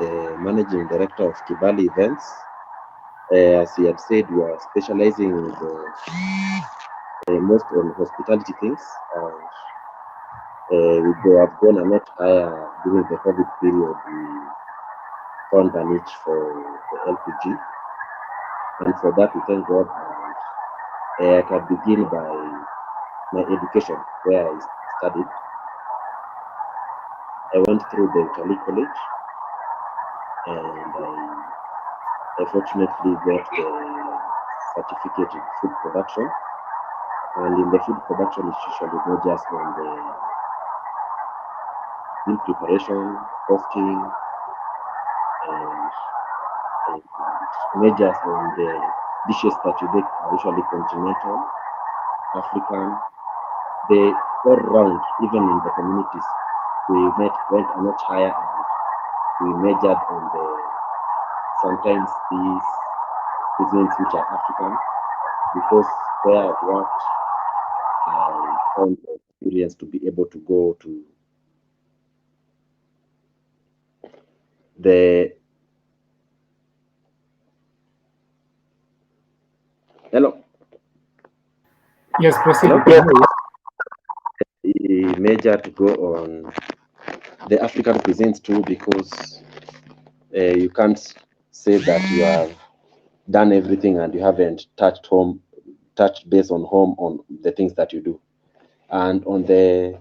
the managing director of Kibali Events. As he had said, we are specializing in most on hospitality things, and we have gone a lot higher during the COVID period. We found a niche for the LPG, and for that we thank God. And I can begin by my education, where I studied. I went through the Italy College, and I fortunately got the certificate in food production. And in the food production, it's usually not just on the meal preparation, costing, and, and majors on the dishes that you make are usually continental, African. They all round, even in the communities. We went a lot higher, and we majored on the sometimes these cuisines which are African, because where I've worked, I found the experience to be able to go to the hello. Yes, proceed. Hello? Major to go on the African cuisines too, because you can't say that you have done everything and you haven't touched base on home on the things that you do. And on the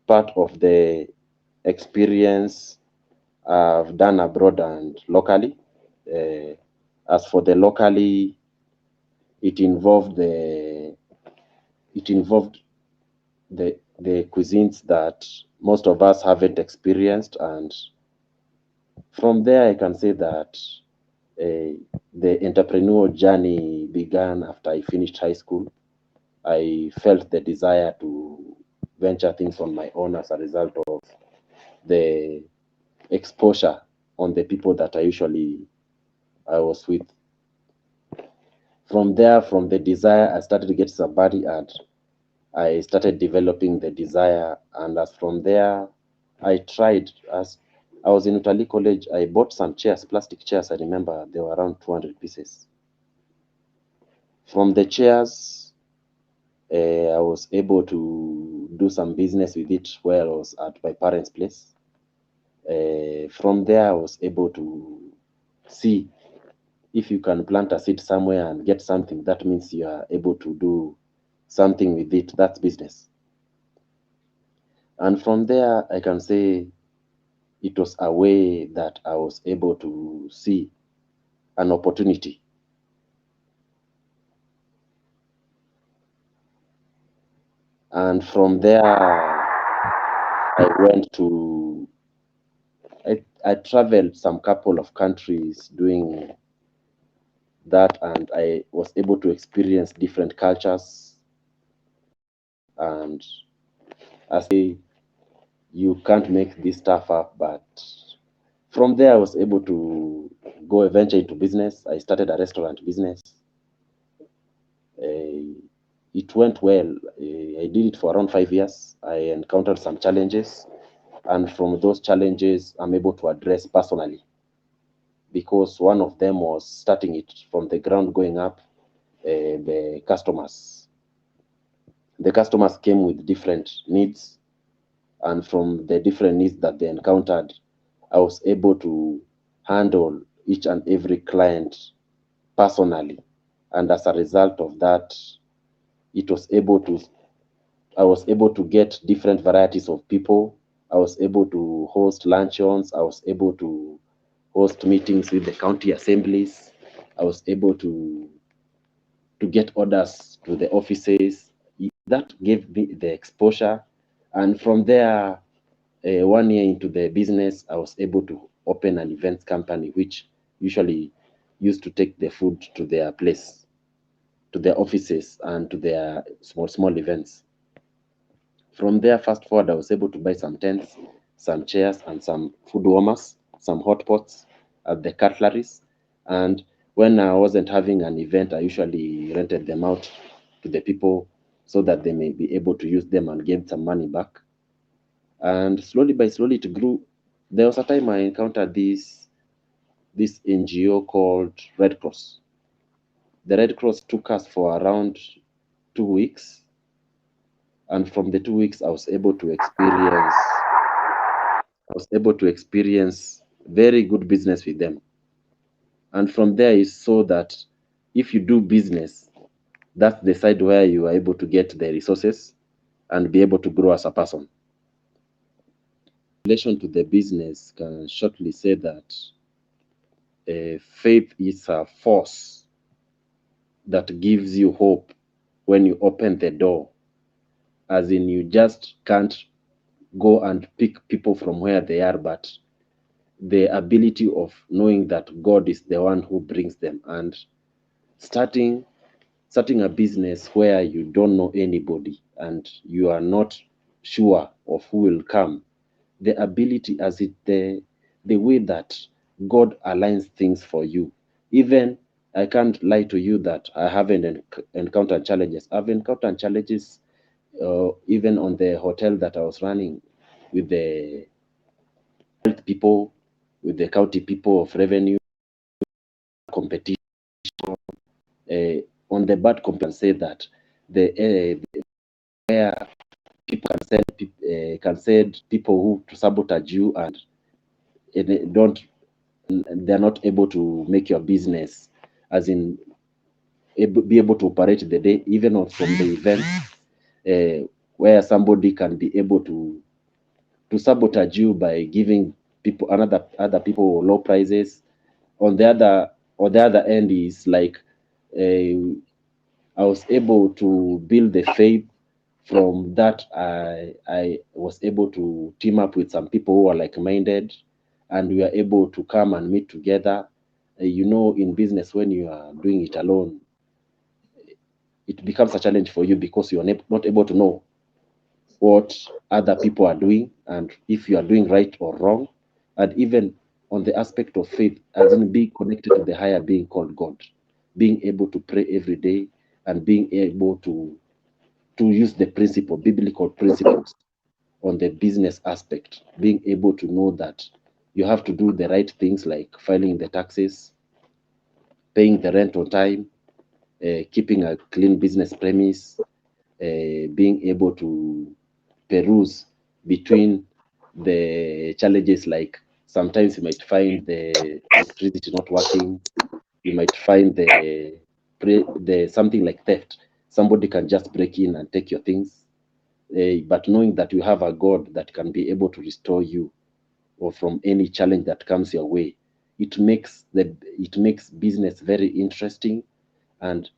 part of the experience I've done abroad and locally, as for the locally, it involved the cuisines that most of us haven't experienced, and from there I can say that the entrepreneurial journey began after I finished high school. I felt the desire to venture things on my own as a result of the exposure on the people that I was with. From there, from the desire, I started to get somebody, and I started developing the desire. And as from there, I tried. As I was in Italy College, I bought some chairs, plastic chairs. I remember they were around 200 pieces. From the chairs, I was able to do some business with it while I was at my parents' place. From there, I was able to see if you can plant a seed somewhere and get something, that means you are able to do something with it. That's business. And from there, I can say it was a way that I was able to see an opportunity. And from there, I traveled some couple of countries doing that, and I was able to experience different cultures. And I say, you can't make this stuff up, but from there I was able to go venture into business. I started a restaurant business. It went well. I did it for around 5 years. I encountered some challenges, and from those challenges I'm able to address personally, because one of them was starting it from the ground, going up. The customers came with different needs, and from the different needs that they encountered, I was able to handle each and every client personally. And as a result of that, I was able to get different varieties of people. I was able to host luncheons. I was able to host meetings with the county assemblies. I was able to get orders to the offices. That gave me the exposure. And from there, 1 year into the business, I was able to open an events company, which usually used to take the food to their place, to their offices, and to their small events. From there, fast forward, I was able to buy some tents, some chairs, and some food warmers, some hot pots, the cutleries. And when I wasn't having an event, I usually rented them out to the people so that they may be able to use them and get some money back. And slowly by slowly it grew. There was a time I encountered this this NGO called Red Cross. The Red Cross took us for around 2 weeks, and from the 2 weeks, I was able to experience very good business with them. And from there, I saw that if you do business, that's the side where you are able to get the resources and be able to grow as a person. In relation to the business, can shortly say that faith is a force that gives you hope when you open the door, as in you just can't go and pick people from where they are, but the ability of knowing that God is the one who brings them, and starting starting a business where you don't know anybody and you are not sure of who will come, the ability, as it the way that God aligns things for you. Even I can't lie to you that I haven't encountered challenges. I've encountered challenges even on the hotel that I was running with the health people, with the county people of revenue, competition. On the bad complaint, say that where people can send people who to sabotage you, and they don't they're not able to make your business, as in be able to operate the day, even on from the event, where somebody can be able to sabotage you by giving people other people low prices. On the other end is like uh, I was able to build the faith. From that, I was able to team up with some people who are like-minded, and we are able to come and meet together. In business, when you are doing it alone, it becomes a challenge for you because you are not able to know what other people are doing and if you are doing right or wrong. And even on the aspect of faith, as in being connected to the higher being called God, being able to pray every day and being able to use the biblical principles on the business aspect, being able to know that you have to do the right things like filing the taxes, paying the rent on time, keeping a clean business premise, being able to peruse between the challenges, like sometimes you might find the electricity not working, you might find the something like theft. Somebody can just break in and take your things, but knowing that you have a God that can be able to restore you or from any challenge that comes your way, it makes business very interesting. And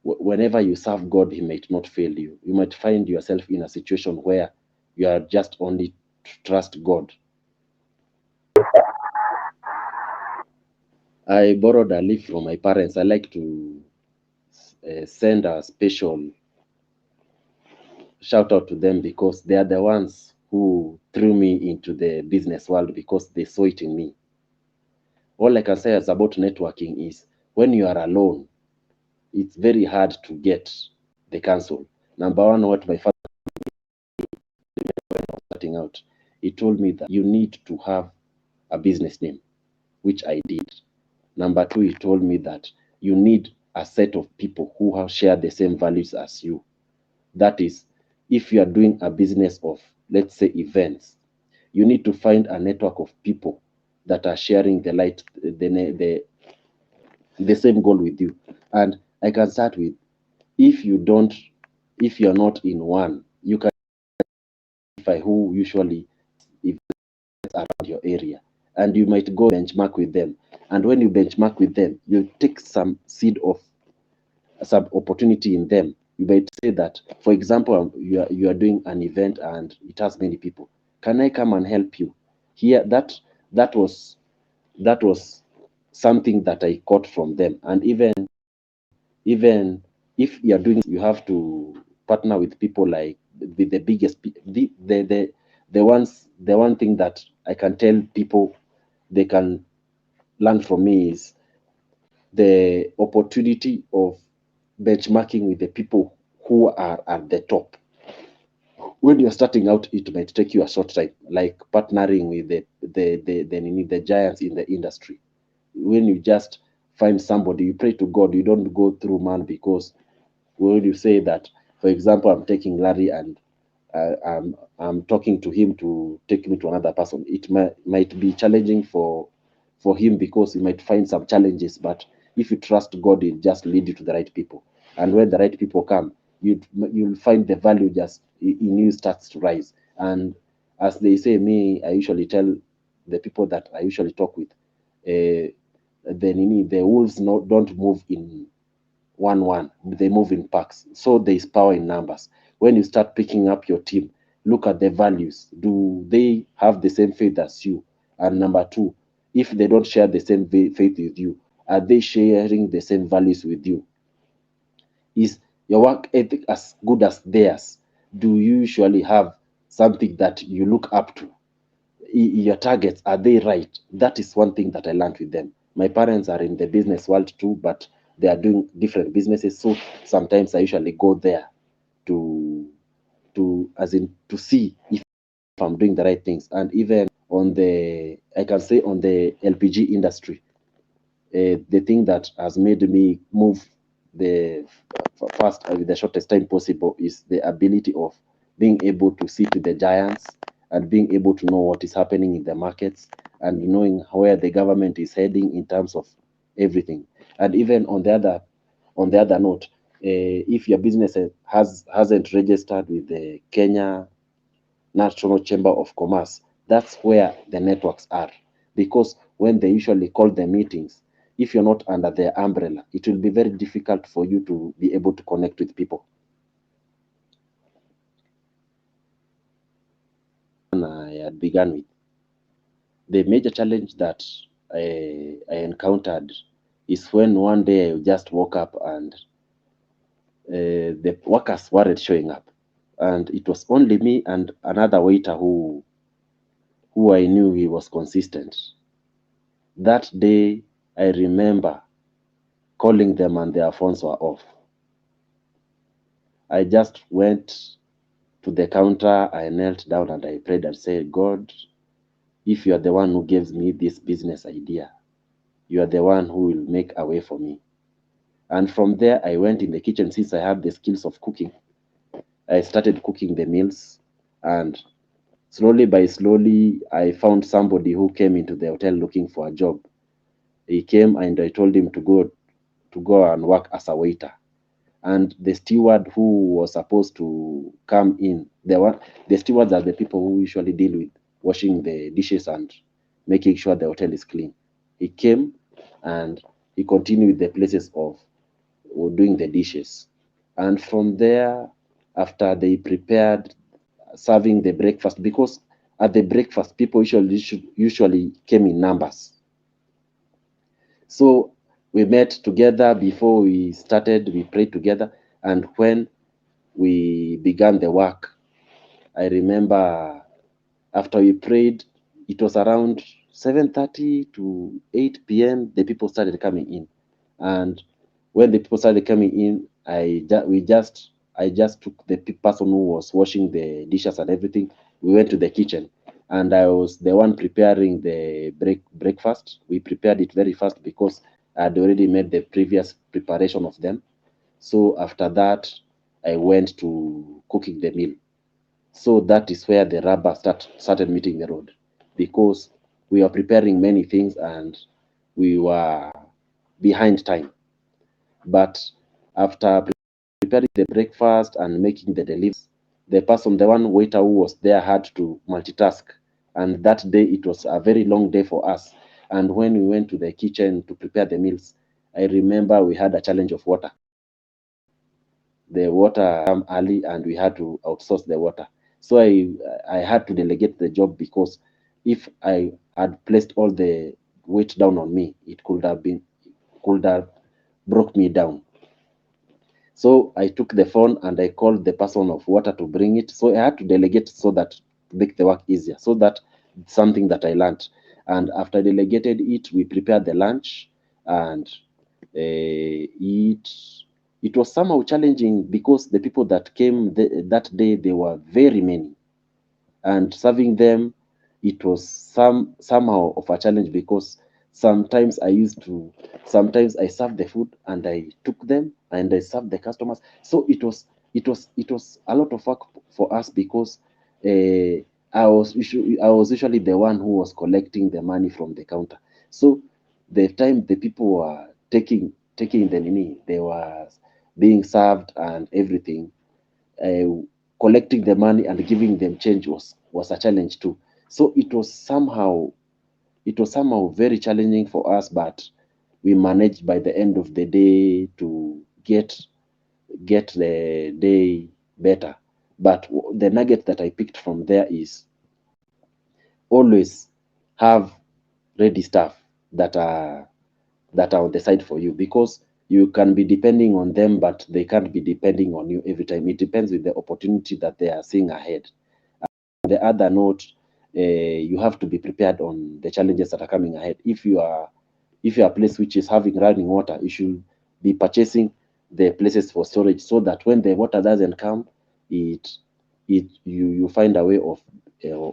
whenever you serve God, He might not fail you. You might find yourself in a situation where you are just only to trust God. I borrowed a leaf from my parents. I like to send a special shout out to them because they are the ones who threw me into the business world because they saw it in me. All I can say is about networking is when you are alone, it's very hard to get the counsel. Number one, what my father was starting out, he told me that you need to have a business name, which I did. Number two, he told me that you need a set of people who have shared the same values as you. That is, if you are doing a business of, let's say, events, you need to find a network of people that are sharing the same goal with you. And I can start with, if you don't, if you're not in one, you can identify who usually events around your area, and you might go benchmark with them. And when you benchmark with them, you take some seed of some opportunity in them. You might say that, for example, you are doing an event and it has many people. Can I come and help you? Here, that was that was something that I caught from them. And even if you are doing, you have to partner with people like the biggest the one thing that I can tell people they can learn from me is the opportunity of benchmarking with the people who are at the top. When you're starting out, it might take you a short time, like partnering with the giants in the industry. when you just find somebody, you pray to God. You don't go through man, because when you say that, for example, I'm taking Larry and I'm talking to him to take me to another person, it might be challenging for him, because he might find some challenges. But if you trust God, it just lead you to the right people. And when the right people come, you'll find the value just in you starts to rise. And as they say, me, I usually tell the people that I usually talk with, the wolves don't move in one, they move in packs. So there is power in numbers. When you start picking up your team, look at the values. Do they have the same faith as you? And number two, if they don't share the same faith with you, are they sharing the same values with you? Is your work ethic as good as theirs? Do you usually have something that you look up to? Your targets, are they right? That is one thing that I learned with them. My parents are in the business world too, but they are doing different businesses. So sometimes I usually go there to as in to see if I'm doing the right things. And even on the, I can say, on the LPG industry, the thing that has made me move the fast with the shortest time possible is the ability of being able to see to the giants, and being able to know what is happening in the markets, and knowing where the government is heading in terms of everything. And even on the other note, if your business hasn't registered with the Kenya National Chamber of Commerce, that's where the networks are. Because when they usually call the meetings, if you're not under their umbrella, it will be very difficult for you to be able to connect with people. I had begun with, the major challenge that I encountered is when one day I just woke up and the workers weren't showing up. And it was only me and another waiter who I knew he was consistent. That day, I remember calling them and their phones were off. I just went to the counter, I knelt down and I prayed and said, God, if you are the one who gives me this business idea, you are the one who will make a way for me. And from there, I went in the kitchen. Since I have the skills of cooking, I started cooking the meals. And slowly by slowly, I found somebody who came into the hotel looking for a job. He came and I told him to go and work as a waiter. And the steward who was supposed to come in, the stewards are the people who usually deal with washing the dishes and making sure the hotel is clean. He came and he continued the places of doing the dishes. And from there, after they prepared serving the breakfast, because at the breakfast people usually came in numbers. So we met together before we started, we prayed together, and when we began the work, I remember after we prayed, it was around 7:30 to 8 p.m. The people started coming in, and when the people started coming in, I just took the person who was washing the dishes and everything. We went to the kitchen, and I was the one preparing the breakfast. We prepared it very fast because I had already made the previous preparation of them. So after that, I went to cooking the meal. So that is where the rubber started meeting the road, because we were preparing many things and we were behind time. But after preparing the breakfast and making the deliveries, the one waiter who was there had to multitask. And that day it was a very long day for us. And when we went to the kitchen to prepare the meals, I remember we had a challenge of water. The water came early and we had to outsource the water. So I had to delegate the job, because if I had placed all the weight down on me, it could have broke me down. So I took the phone and I called the person of water to bring it. So I had to delegate so that to make the work easier. So that something that I learned. And after I delegated it, we prepared the lunch, and it was somehow challenging because the people that came that day, they were very many, and serving them, it was somehow of a challenge, because sometimes I used to sometimes I served the food and I took them and I served the customers. So it was a lot of work for us because I was usually the one who was collecting the money from the counter. So the time the people were taking the nini, they were being served and everything, uh, collecting the money and giving them change was a challenge too. So it was somehow very challenging for us, but we managed by the end of the day to get the day better. But the nugget that I picked from there is always have ready stuff that are on the side for you, because you can be depending on them, but they can't be depending on you every time. It depends with the opportunity that they are seeing ahead. On the other note, you have to be prepared on the challenges that are coming ahead. If you are a place which is having running water, you should be purchasing the places for storage, so that when the water doesn't come, it you find a way of uh,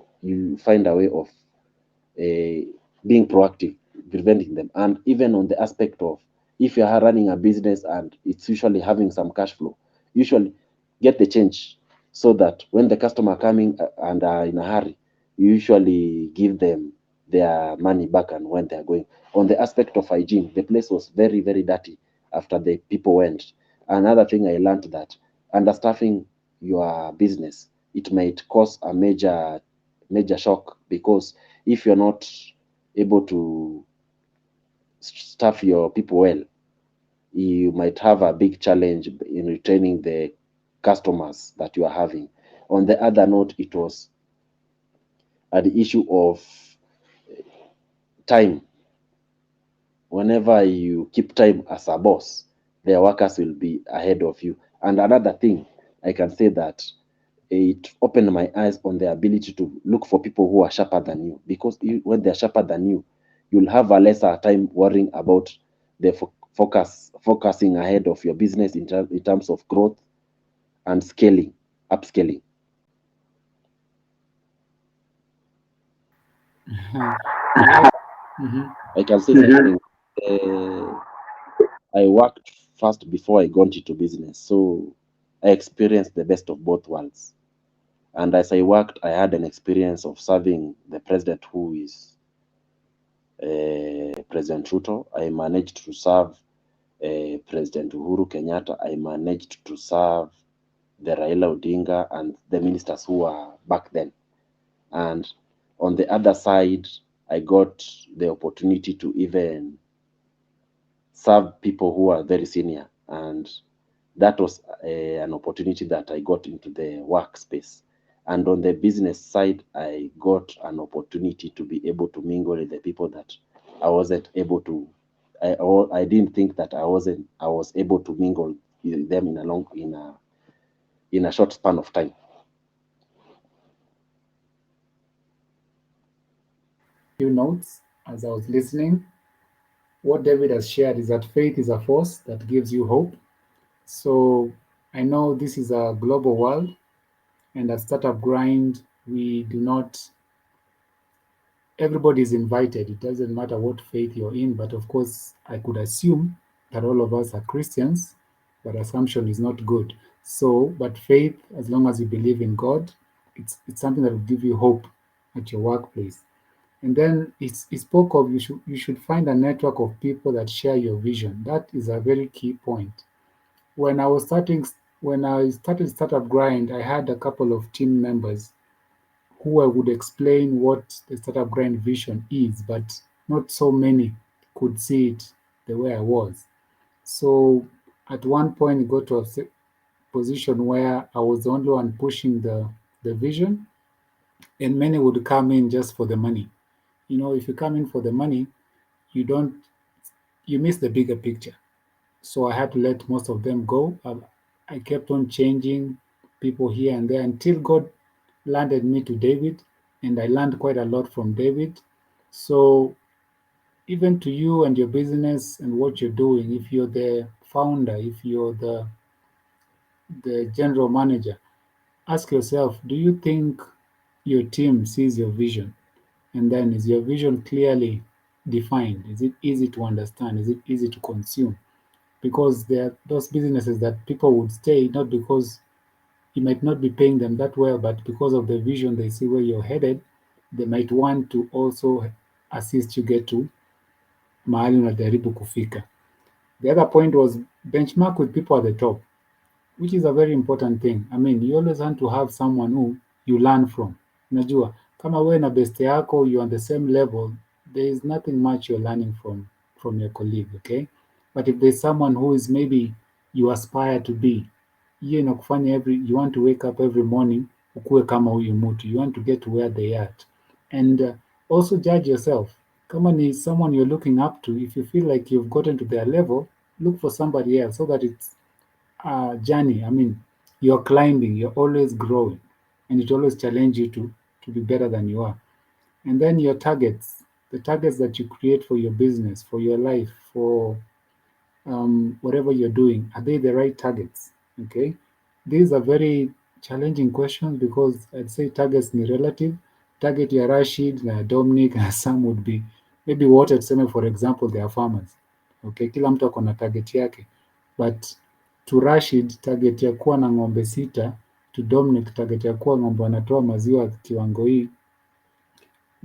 being proactive, preventing them. And even on the aspect of, if you are running a business and it's usually having some cash flow, usually get the change, so that when the customer coming and are in a hurry, you usually give them their money back and when they are going. On the aspect of hygiene, the place was very, very dirty after the people went. Another thing I learned, that understaffing your business, it might cause a major shock, because if you're not able to staff your people well, you might have a big challenge in retaining the customers that you are having. On the other note, it was the issue of time. Whenever you keep time as a boss, their workers will be ahead of you. And another thing, I can say that it opened my eyes on the ability to look for people who are sharper than you, because when they're sharper than you, you'll have a lesser time worrying about the focusing ahead of your business in terms of growth and scaling, upscaling. Yes. Mhm. I can say something. Uh, I worked first before I got into business, so I experienced the best of both worlds. And as I worked, I had an experience of serving the president, who is President Ruto. I managed to serve President Uhuru Kenyatta. I managed to serve the Raila Odinga and the ministers who were back then. And on the other side, I got the opportunity to even serve people who are very senior. And that was an opportunity that I got into the workspace. And on the business side, I got an opportunity to be able to mingle with the people that I wasn't able to. I didn't think that I was able to mingle with them in a short span of time. Few notes as I was listening. What David has shared is that faith is a force that gives you hope. So I know this is a global world, and at Startup Grind, we do not, everybody is invited. It doesn't matter what faith you're in, but of course, I could assume that all of us are Christians, but assumption is not good. So, but faith, as long as you believe in God, it's something that will give you hope at your workplace. And then he spoke of you should find a network of people that share your vision. That is a very key point. When I was starting, when I started Startup Grind, I had a couple of team members who I would explain what the Startup Grind vision is, but not so many could see it the way I was. So at one point, it got to a position where I was the only one pushing the vision, and many would come in just for the money. You know, if you come in for the money, you don't you miss the bigger picture. So I had to let most of them go. I kept on changing people here and there until God landed me to David, and I learned quite a lot from David. So even to you and your business and what you're doing, if you're the founder, if you're the general manager, ask yourself, do you think your team sees your vision? And then is your vision clearly? defined? Is it easy to understand? Is it easy to consume? Because there are those businesses that people would stay not because you might not be paying them that well, but because of the vision they see where you're headed, they might want to also assist you get to mahali unajaribu kufika. The other point was benchmark with people at the top, which is a very important thing. I mean, you always want to have someone who you learn from. Unajua, kama wewe na best yako you're on the same level, there is nothing much you're learning from your colleague, okay? But if there's someone who is maybe you aspire to be, hiyo inakufanya you want to wake up every morning ukuwe kama huyu mtu. You want to get to where they are at. And also judge yourself. Kama ni someone you're looking up to, if you feel like you've gotten to their level, look for somebody else so that it's journey. I mean, you're climbing, you're always growing, and it always challenge you to be better than you are. And then your targets, the targets that you create for your business, for your life, for whatever you're doing, are they the right targets? Okay, these are very challenging questions because I'd say targets ni relative. Target ya Rashid na Dominic na some would be maybe wote tuseme for example they are farmers. Okay, kila mtu ako na target yake, but to Rashid target ya kuwa na ng'ombe sita, to Dominic target ya kuwa ng'ombe wanatoa maziwa kiwango hii,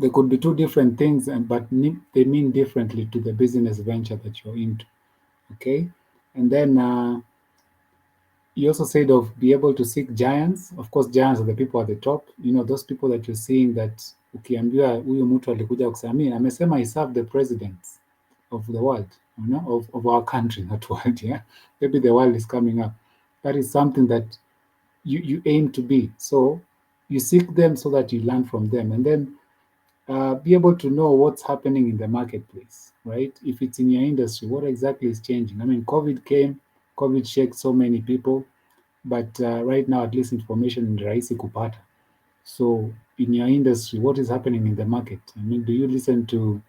they could be two different things, but they mean differently to the business venture that you're into. Okay, and then you also said of be able to seek giants. Of course, giants are the people at the top. You know, those people that you're seeing that ukiambiwa huyu mtu alikuja kusema, amesema he served the presidents of the world, you know, of our country, not world, yeah. Maybe the world is coming up. That is something that you aim to be. So you seek them so that you learn from them, and then be able to know what's happening in the marketplace, right? If it's in your industry, what exactly is changing? I mean, COVID came, COVID shook so many people, but right now, at least information ni rahisi kupata. So in your industry, what is happening in the market? I mean, do you listen to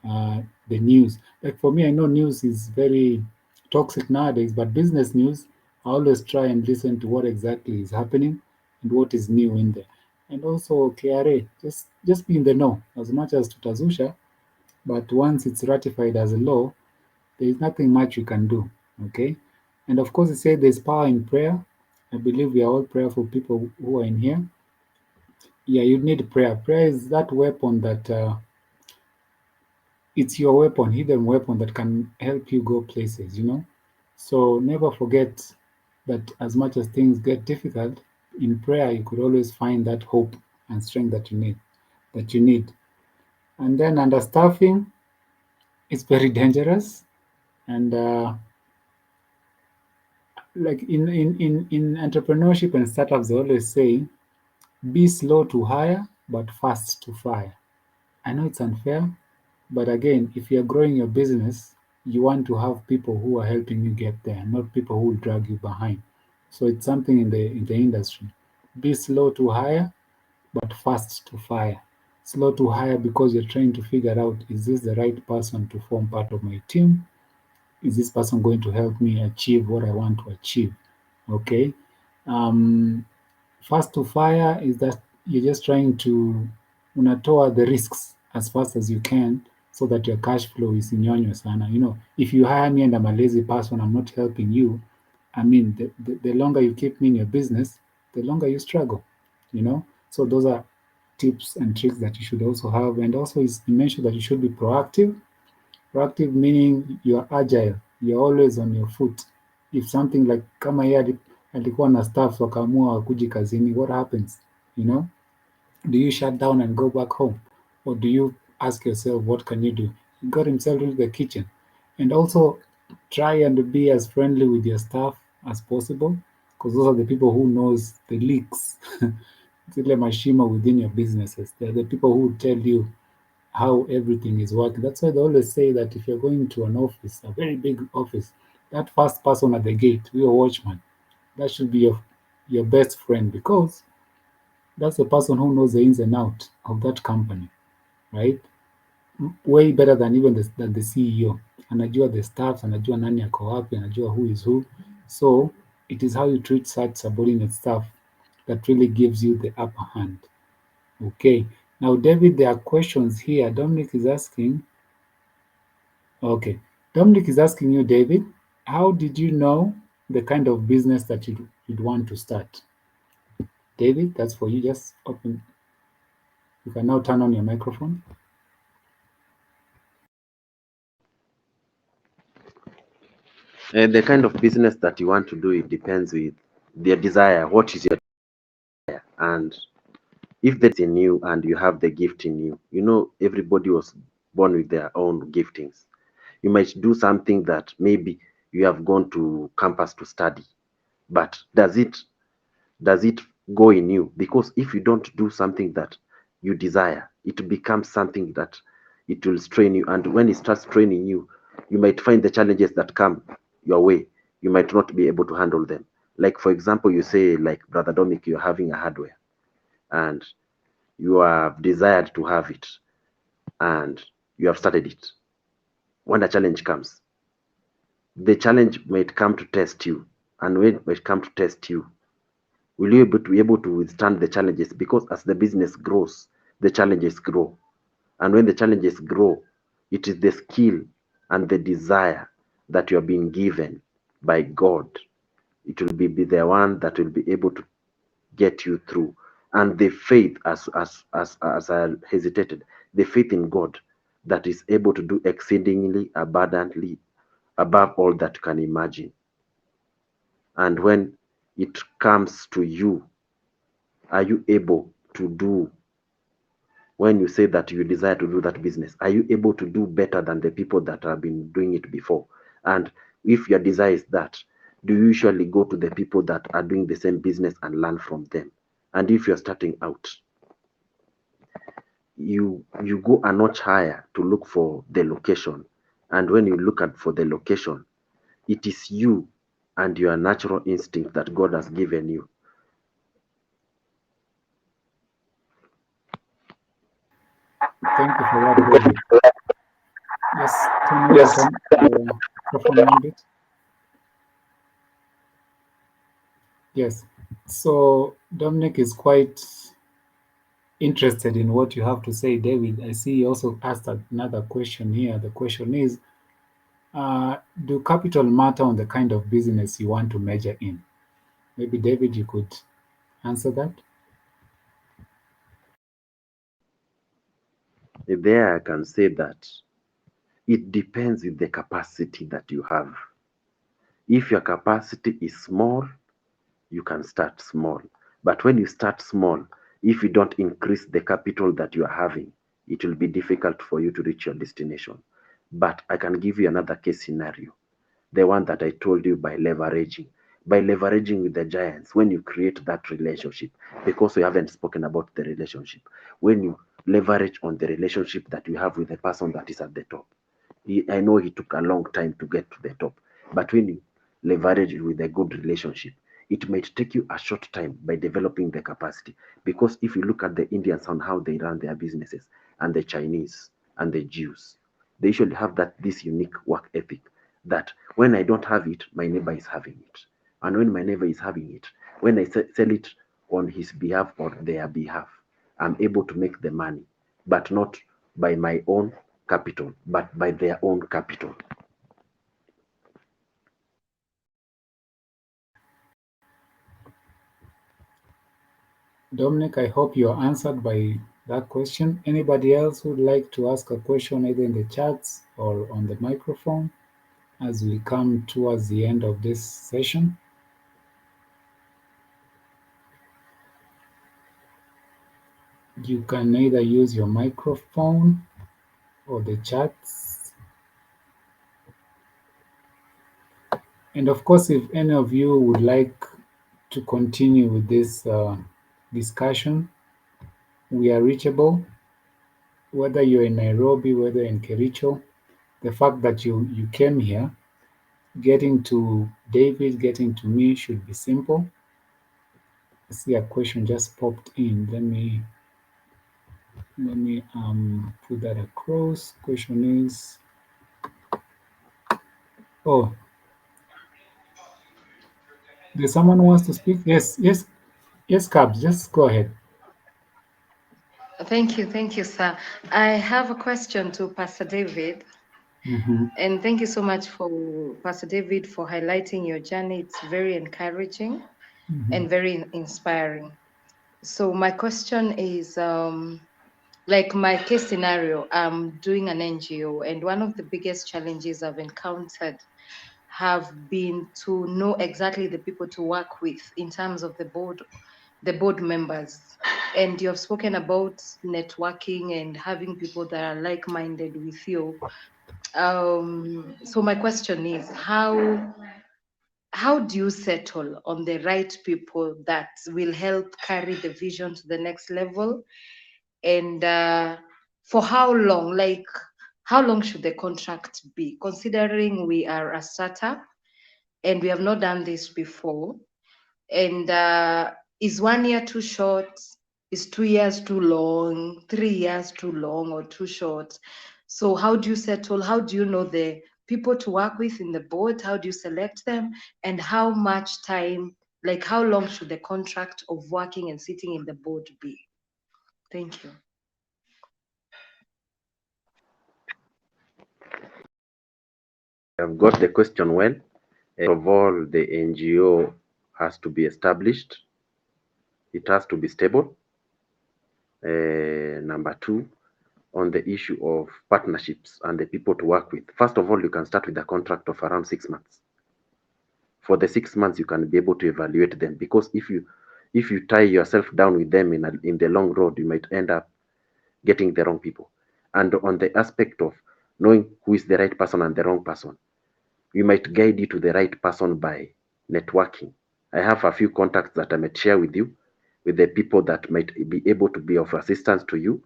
the news? Like for me, I know news is very toxic nowadays, but business news, I always try and listen to what exactly is happening and what is new in there. And also KRA, just be in the know as much as tutazusha, but once it's ratified as a law, there is nothing much you can do. Okay. And of course, it said there's power in prayer. I believe we are all prayerful people who are in here. Yeah, you need prayer. Prayer is that weapon that it's your weapon, hidden weapon that can help you go places, you know. So never forget that as much as things get difficult, in prayer you could always find that hope and strength that you need. And then understaffing is very dangerous. And like in entrepreneurship and startups, they always say, be slow to hire, but fast to fire. I know it's unfair, but again, if you're growing your business, you want to have people who are helping you get there, not people who will drag you behind. So it's something in the industry. Be slow to hire, but fast to fire. Slow to hire because you're trying to figure out, is this the right person to form part of my team? Is this person going to help me achieve what I want to achieve? Okay. Um, Fast to fire is that you're just trying to unatoa the risks as fast as you can so that your cash flow is inyonyo sana. You know, if you hire me and I'm a lazy person, I'm not helping you. I mean, the longer you keep me in your business, the longer you struggle. You know, so those are tips and tricks that you should also have. And also, is you mentioned that you should be proactive. Proactive meaning you are agile, you're always on your foot. If something like kama yeye alikuwa na staff wakaamua wakuji kazini, what happens? You know, do you shut down and go back home, or do you ask yourself what can you do? He got himself into the kitchen, and also try and be as friendly with your staff as possible, because those are the people who knows the leaks. Zile mashimo within your businesses. They're the people who tell you how everything is working. That's why they always say that if you're going to an office, a very big office, that first person at the gate, your watchman, that should be your best friend, because that's the person who knows the ins and out of that company, right? Way better than even than the CEO. Anajua the staff, anajua nani ako wapi, anajua who is who. So it is how you treat such subordinate staff that really gives you the upper hand. Okay. Now, David, there are questions here. Dominic is asking, Okay. Dominic is asking you, David, how did you know the kind of business that you'd want to start? David, that's for you. Just open. You can now turn on your microphone. The kind of business that you want to do, it depends with their desire. What is your desire? And if that's in you and you have the gift in you, you know, everybody was born with their own giftings. You might do something that maybe you have gone to campus to study, but does it go in you? Because if you don't do something that you desire, it becomes something that it will strain you. And when it starts training you, you might find the challenges that come your way, you might not be able to handle them. Like, for example, you say, like Brother Dominic, you're having a hardware and you have desired to have it and you have started it. When a challenge comes, the challenge might come to test you. And when it might come to test you, will you be able to withstand the challenges? Because as the business grows, the challenges grow. And when the challenges grow, it is the skill and the desire that you are being given by God. It will be the one that will be able to get you through. And the faith, as I hesitated, the faith in God that is able to do exceedingly abundantly above all that you can imagine. And when it comes to you, are you able to do, when you say that you desire to do that business, are you able to do better than the people that have been doing it before? And if your desire is that, do you usually go to the people that are doing the same business and learn from them? And if you're starting out, you go a notch higher to look for the location. And when you look at for the location, it is you and your natural instinct that God has given you. Thank you for that, David. Just turn on your microphone one bit. Yes. So Dominic is quite interested in what you have to say, David. I see you also asked another question here. The question is, do capital matter on the kind of business you want to major in? Maybe David, you could answer that. There I can say that it depends with the capacity that you have. If your capacity is small, you can start small. But when you start small, if you don't increase the capital that you are having, it will be difficult for you to reach your destination. But I can give you another case scenario, the one that I told you by leveraging. By leveraging with the giants, when you create that relationship, because we haven't spoken about the relationship, when you leverage on the relationship that you have with the person that is at the top. I know he took a long time to get to the top, but when you leverage it with a good relationship, it might take you a short time by developing the capacity. Because if you look at the Indians on how they run their businesses, and the Chinese and the Jews, they usually have this unique work ethic that when I don't have it, my neighbor is having it. And when my neighbor is having it, when I sell it on his behalf or their behalf, I'm able to make the money, but not by my own capital, but by their own capital. Dominic, I hope you're answered by that question. Anybody else who would like to ask a question either in the chats or on the microphone as we come towards the end of this session? You can either use your microphone or the chats. And of course, if any of you would like to continue with this discussion, we are reachable, whether you're in Nairobi, whether in Kericho. The fact that you came here, getting to David, getting to me should be simple. I see a question just popped in. Let me put that across. Question is, oh, there's someone who wants to speak? Yes, Cabs, just go ahead. Thank you, sir. I have a question to Pastor David. Mhm. And thank you so much for Pastor David for highlighting your journey. It's very encouraging Mhm. and very inspiring. So my question is, like my case scenario, I'm doing an NGO, and one of the biggest challenges I've encountered have been to know exactly the people to work with in terms of the board members. And you have spoken about networking and having people that are like-minded with you. So my question is, how do you settle on the right people that will help carry the vision to the next level? And for how long? Like, how long should the contract be? Considering we are a startup and we have not done this before, and is 1 year too short? Is 2 years too long? 3 years too long or too short? So how do you settle? How do you know the people to work with in the board? How do you select them? And how much time, like how long should the contract of working and sitting in the board be? Thank you. I've got the question well. First of all, the NGO has to be established. It has to be stable. Number two, on the issue of partnerships and the people to work with. First of all, you can start with a contract of around 6 months. For the 6 months, you can be able to evaluate them, because if you tie yourself down with them in the long road, you might end up getting the wrong people. And on the aspect of knowing who is the right person and the wrong person, we might guide you to the right person by networking. I have a few contacts that I might share with you, with the people that might be able to be of assistance to you,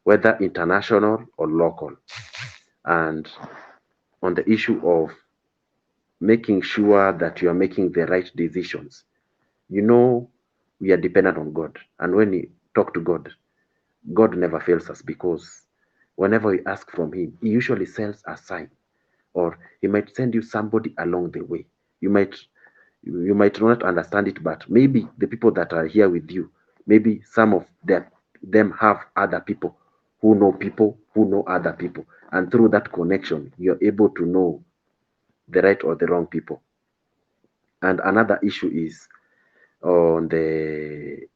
whether international or local. And on the issue of making sure that you are making the right decisions, you know, we are dependent on God. And when we talk to God, God never fails us, because whenever we ask from Him, He usually sends a sign, or He might send you somebody along the way. You might you might not understand it, but maybe the people that are here with you, maybe some of them have other people who know other people, and through that connection, you're able to know the right or the wrong people. And another issue is on the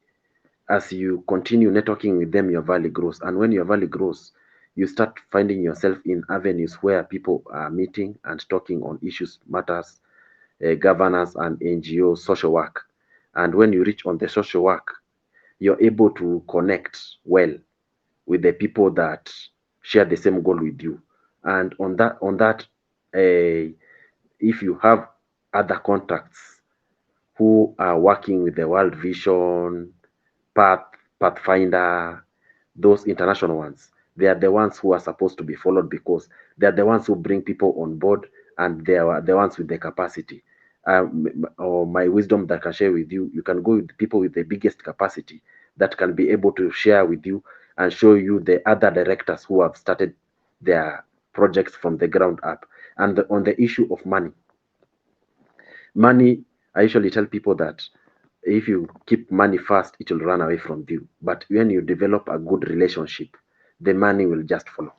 as you continue networking with them, your value grows. And when your value grows, you start finding yourself in avenues where people are meeting and talking on issues, matters, governance and NGO social work. And when you reach on the social work, you're able to connect well with the people that share the same goal with you. And on that, if you have other contacts who are working with the World Vision, Path, Pathfinder, those international ones, they are the ones who are supposed to be followed, because they are the ones who bring people on board, and they are the ones with the capacity. Or my wisdom that I can share with you, you can go with people with the biggest capacity that can be able to share with you and show you the other directors who have started their projects from the ground up. And on the issue of money, I usually tell people that if you keep money first, it will run away from you. But when you develop a good relationship, the money will just follow.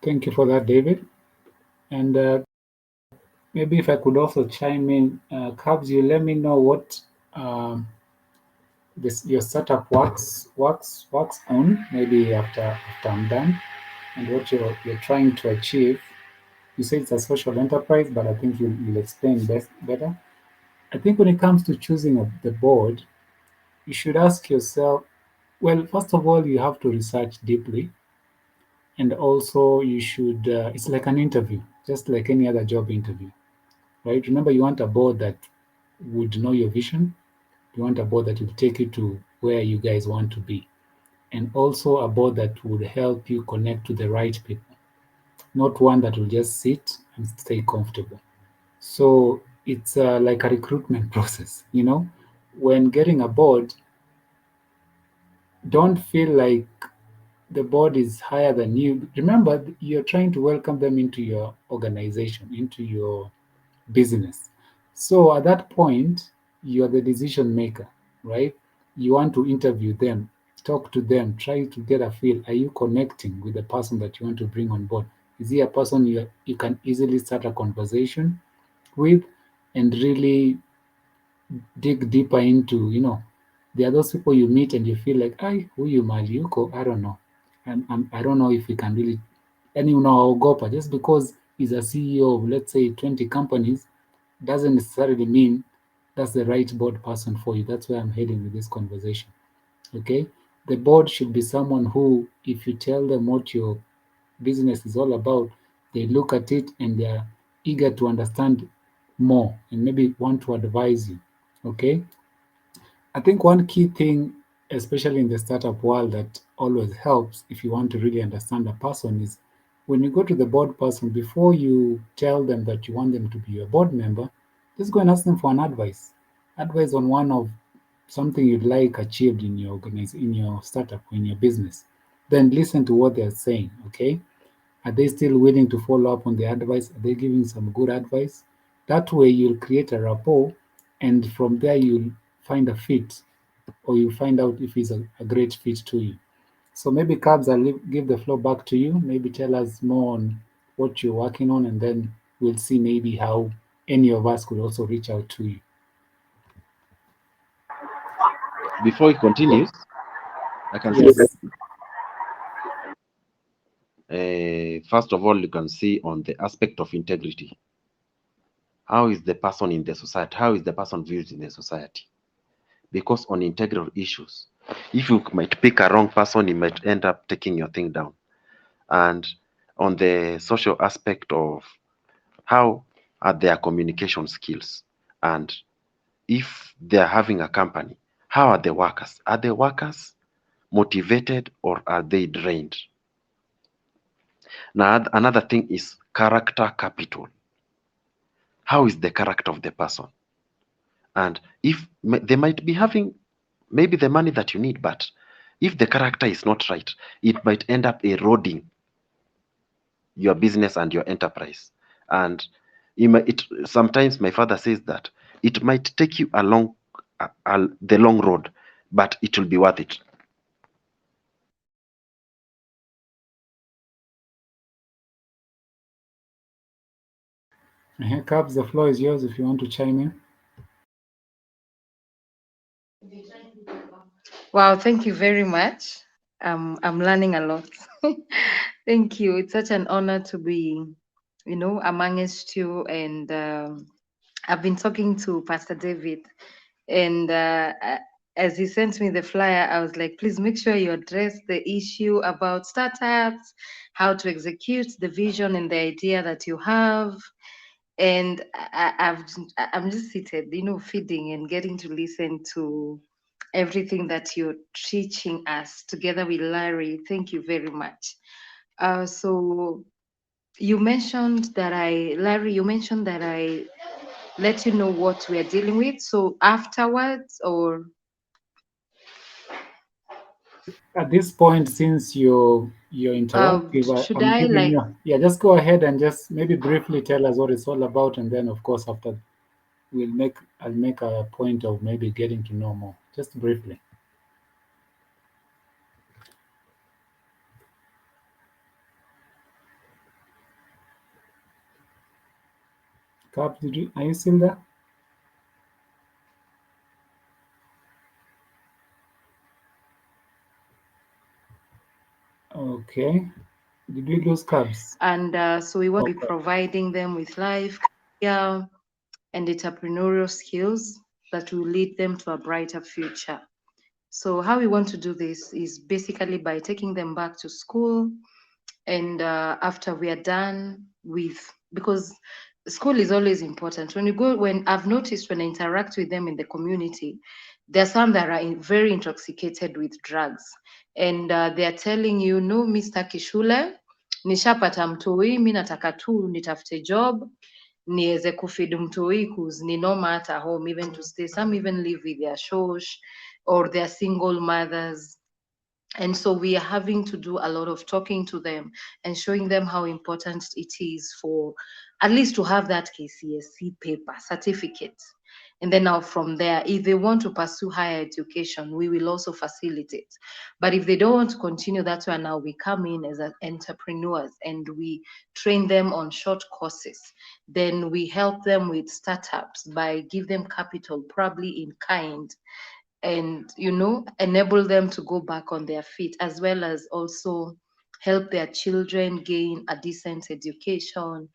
Thank you for that, David. And maybe if I could also chime in, Cabs, you let me know what um, your startup works on. Maybe after I'm done, and what you're trying to achieve. You say it's a social enterprise, but I think you'll explain better. I think when it comes to choosing the board, you should ask yourself, well, first of all, you have to research deeply, and also you should. It's like an interview, just like any other job interview, right? Remember, you want a board that would know your vision. You want a board that will take you to where you guys want to be, and also a board that would help you connect to the right people, not one that will just sit and stay comfortable. So it's like a recruitment process, When getting a board, don't feel like the board is higher than you. Remember, you're trying to welcome them into your organization, into your business. So at that point, you're the decision maker, right? you want to interview them, talk to them, try to get a feel. Are you connecting with the person that you want to bring on board? Is he a person you can easily start a conversation with and really dig deeper into, there are those people you meet and you feel like, I, huyu mali yuko, I don't know. And I don't know if we can really, and unaogopa just because he's a CEO of, let's say, 20 companies, doesn't necessarily mean that's the right board person for you. That's where I'm heading with this conversation. Okay. The board should be someone who, if you tell them what your business is all about, they look at it and they're eager to understand more and maybe want to advise you. Okay. I think one key thing, especially in the startup world, that always helps if you want to really understand a person is when you go to the board person, before you tell them that you want them to be your board member, just go and ask them for an advice. Advice on one of something you'd like achieved in your in your startup, in your business. Then listen to what they're saying. Okay. Are they still willing to follow up on the advice? Are they giving some good advice? That way you'll create a rapport, and from there you'll find a fit, or you find out if he's a great fit to you. So maybe Cabs, give the floor back to you. Maybe tell us more on what you're working on, and then we'll see maybe how any of us could also reach out to you. Before he continues, I can say Yes. first of all, you can see on the aspect of integrity. How is the person in the society? How is the person viewed in the society? Because on integral issues, if you might pick a wrong person, you might end up taking your thing down. And on the social aspect of how are their communication skills, and if they're having a company, how are the workers? Are the workers motivated or are they drained? Now, another thing is character capital. How is the character of the person? And if they might be having maybe the money that you need, but if the character is not right, it might end up eroding your business and your enterprise. And sometimes my father says that it might take you along the long road, but it will be worth it. Cabs, the floor is yours if you want to chime in. Wow, thank you very much. I'm learning a lot. Thank you. It's such an honor to be, amongst you. And I've been talking to Pastor David, and as he sent me the flyer, I was like, please make sure you address the issue about startups, how to execute the vision and the idea that you have. And I'm just seated, feeding and getting to listen to everything that you're teaching us together with Larry. Thank you very much. So Larry, you mentioned that I let you know what we are dealing with. So afterwards, or At this point, since you're interactive, should I'm I giving like? you, yeah, just go ahead and just maybe briefly tell us what it's all about, and then of course after I'll make a point of maybe getting to know more. Just briefly. Cap, are you still there? Okay. Did we lose Cabs? And so we want to be Okay. providing them with life, career, and entrepreneurial skills that will lead them to a brighter future. So how we want to do this is basically by taking them back to school, and after we are done with, because school is always important. When I've noticed when I interact with them in the community, there are some that are very intoxicated with drugs, and they are telling you, no, Mr. Kishule, nishapata mtoi, mi nataka tu nitafute job niweze kufeed mtoi who's ni normal at home, even to stay. Some even live with their shosh or their single mothers. And so we are having to do a lot of talking to them and showing them how important it is for at least to have that KCSE paper certificate. And then now from there, if they want to pursue higher education, we will also facilitate. But if they don't want to continue, that's where now we come in as entrepreneurs and we train them on short courses. Then we help them with startups by give them capital, probably in kind, and enable them to go back on their feet, as well as also help their children gain a decent education,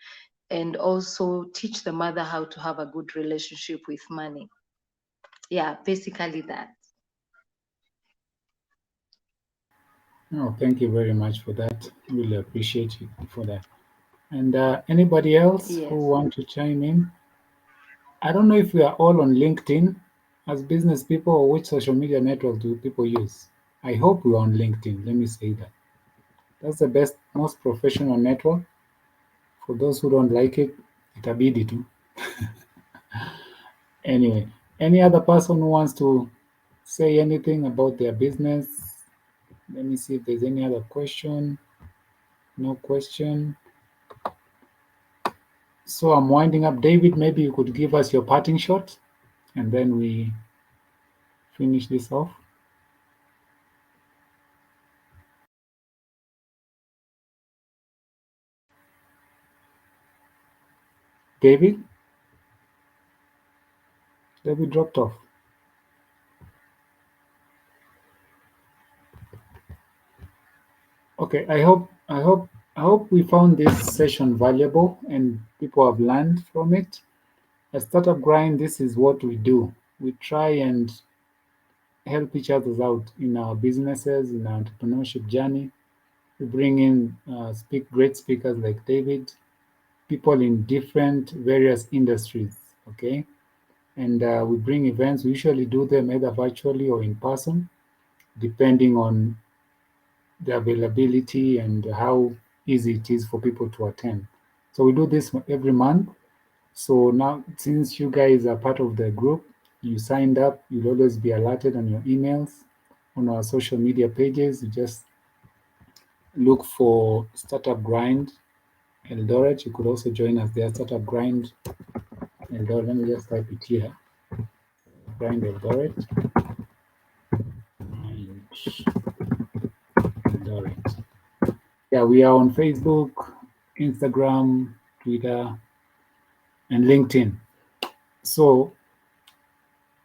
and also teach the mother how to have a good relationship with money. Yeah, basically that. No, thank you very much for that. Really appreciate you for that. And anybody else who Yes. want to chime in? I don't know if we are all on LinkedIn as business people, or which social media network do people use? I hope we're on LinkedIn. Let me say that. That's the best, most professional network. For those who don't like it, itabidi tu. Anyway, any other person who wants to say anything about their business? Let me see if there's any other question. No question. So I'm winding up. David, maybe you could give us your parting shot and then we finish this off. David? David dropped off. Okay, I hope we found this session valuable and people have learned from it. At Startup Grind, this is what we do. We try and help each other out in our businesses, in our entrepreneurship journey. We bring in great speakers like David, people in different various industries. Okay, and we bring events. We usually do them either virtually or in person, depending on the availability and how easy it is for people to attend. So we do this every month. So now, since you guys are part of the group, you signed up, you'll always be alerted on your emails, on our social media pages. You just look for Startup Grind Eldoret. You could also join us there, Startup Grind Eldoret. Let me just type it here. Grind Eldoret. Eldoret. Yeah, we are on Facebook, Instagram, Twitter, and LinkedIn. So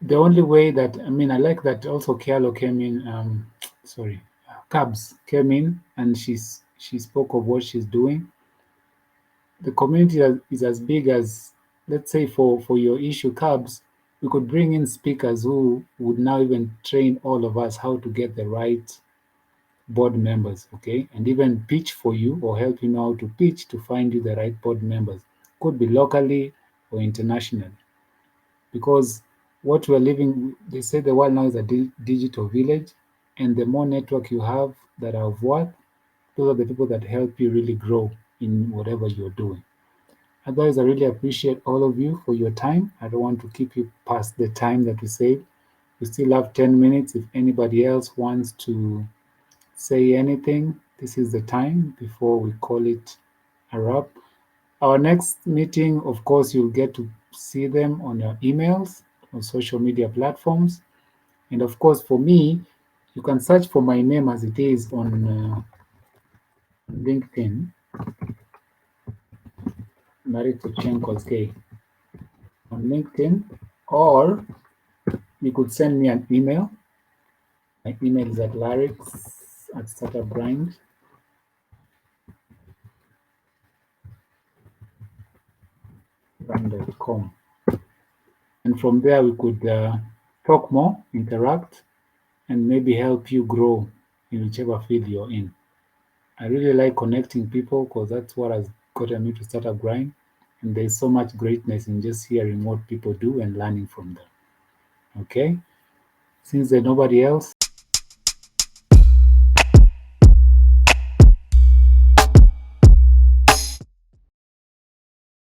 the only way that, I mean, I like that also Kialo came in, sorry, Cabs came in and she spoke of what she's doing. The community is as big as, let's say, for your issue, Cabs, we could bring in speakers who would now even train all of us how to get the right board members, okay? And even pitch for you or help you know how to pitch to find you the right board members. Could be locally or internationally. Because what we're living, they say the world now is a digital village, and the more network you have that are of worth, those are the people that help you really grow in whatever you're doing. Otherwise, I really appreciate all of you for your time. I don't want to keep you past the time that we saved. We still have 10 minutes. If anybody else wants to say anything, this is the time before we call it a wrap. Our next meeting, of course, you'll get to see them on your emails, on social media platforms. And of course, for me, you can search for my name as it is on LinkedIn, Marito Chenko's Gay, on LinkedIn, or you could send me an email. My email is at larix@startupgrind.com. And from there, we could talk more, interact, and maybe help you grow in whichever field you're in. I really like connecting people because that's what has gotten me to Startup Grind. And there's so much greatness in just hearing what people do and learning from them. Okay? Since there's nobody else,